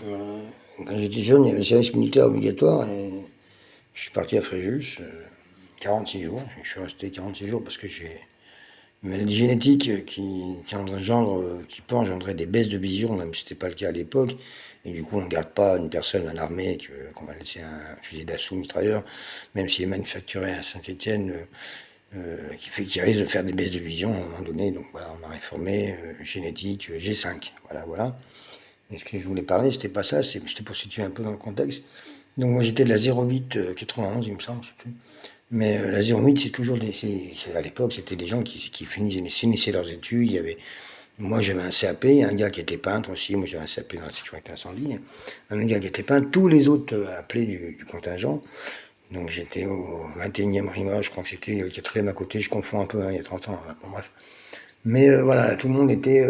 Euh, Quand j'étais jeune, il y avait le service militaire obligatoire et je suis parti à Fréjus, 46 jours. Je suis resté 46 jours parce que j'ai une maladie génétique qui peut engendrer des baisses de vision, même si c'était pas le cas à l'époque. Et du coup, on ne garde pas une personne à l'armée qu'on va laisser un fusil d'assaut mitrailleur, même s'il est manufacturé à Saint-Étienne, qui risque de faire des baisses de vision à un moment donné. Donc voilà, on m'a réformé, génétique, G5. Voilà, voilà. Et ce que je voulais parler, c'était pas ça, c'était pour situer un peu dans le contexte. Donc moi j'étais de la 08 91, il me semble, je sais plus. Mais la 08, c'est toujours à l'époque, c'était des gens qui finissaient leurs études. Moi j'avais un CAP, un gars qui était peintre aussi, moi j'avais un CAP dans la sécurité incendie, un gars qui était peintre, tous les autres appelés du contingent. Donc j'étais au 21e RIMA, je crois que c'était le 4e à côté, je confonds un peu, hein, il y a 30 ans, hein, bon, bref. Mais voilà, tout le monde était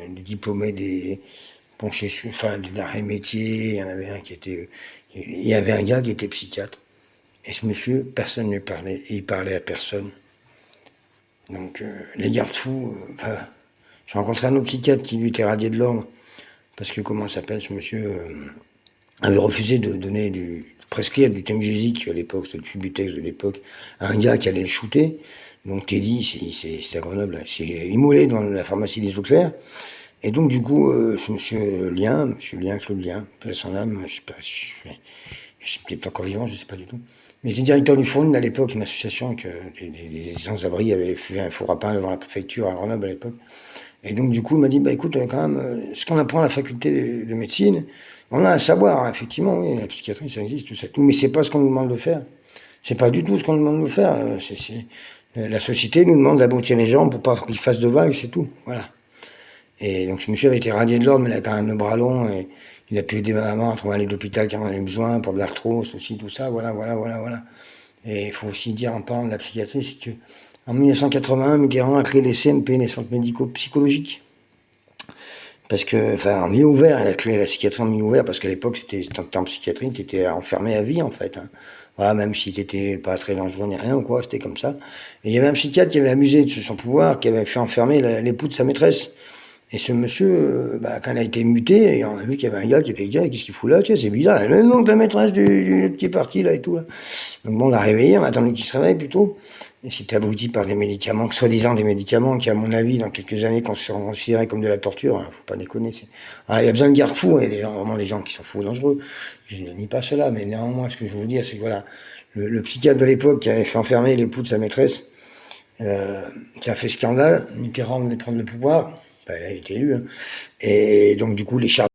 des diplômés, des penchés sur, enfin, de l'arrêt métier. Il y en avait un qui était, il y avait un gars qui était psychiatre. Et ce monsieur, personne ne lui parlait, et il parlait à personne. Donc les garde-fous, enfin, j'ai rencontré un autre psychiatre qui lui était radié de l'ordre, parce que comment s'appelle ce monsieur avait refusé de donner prescrire du Temgesic à l'époque, c'était le Subutex de l'époque, à un gars qui allait le shooter. Donc Teddy, c'est à Grenoble, c'est immolé dans la pharmacie des Eaux Claires. Et donc du coup, ce monsieur Lien, Claude Lien, paix à son âme, je sais pas, je suis peut-être encore vivant, je sais pas du tout. Mais j'étais directeur du Fonds à l'époque, une association que des sans-abri avaient fait un four à pain devant la préfecture à Grenoble à l'époque. Et donc, du coup, il m'a dit, bah écoute, quand même, ce qu'on apprend à la faculté de médecine, on a un savoir, hein, effectivement, oui, la psychiatrie, ça existe, tout ça, tout, mais c'est pas ce qu'on nous demande de faire. C'est pas du tout ce qu'on nous demande de faire. La société nous demande d'abrutir les gens pour pas qu'ils fassent de vagues, c'est tout. Voilà. Et donc, ce monsieur avait été radié de l'ordre, mais il a quand même le bras long, et il a pu aider ma maman à trouver un lit d'hôpital qui en avait besoin, pour de l'arthrose aussi, tout ça, voilà, voilà, voilà, voilà. Et il faut aussi dire, en parlant de la psychiatrie, c'est que en 1981, Mitterrand a créé les CMP, les centres médico-psychologiques. Parce que, enfin, en milieu ouvert, elle a créé la psychiatrie en milieu ouvert, parce qu'à l'époque, c'était en termes psychiatrique, tu étais enfermé à vie, en fait. Hein. Voilà, même si t'étais pas très dangereux ni rien, ou quoi, c'était comme ça. Et il y avait un psychiatre qui avait abusé de son pouvoir, qui avait fait enfermer l'époux de sa maîtresse. Et ce monsieur, quand il a été muté, et on a vu qu'il y avait un gars qui était dit, qu'est-ce qu'il fout là, tu sais, c'est bizarre, il a le même nom que la maîtresse du qui est parti là et tout. Là. Donc bon, on l'a réveillé, on a attendu qu'il se réveille plutôt. Et c'était abouti par des médicaments, soi-disant des médicaments qui, à mon avis, dans quelques années, seront considérés comme de la torture. Hein, faut pas déconner. Ah, il y a besoin de garde-fous, et vraiment les gens qui sont fous ou dangereux. Je ne nie pas cela, mais néanmoins, ce que je veux vous dire, c'est que voilà, le psychiatre de l'époque qui avait fait enfermer l'époux de sa maîtresse, ça a fait scandale. Mitterrand venait de prendre le pouvoir. Ben, il a été élu. Hein. Et donc, du coup, les charges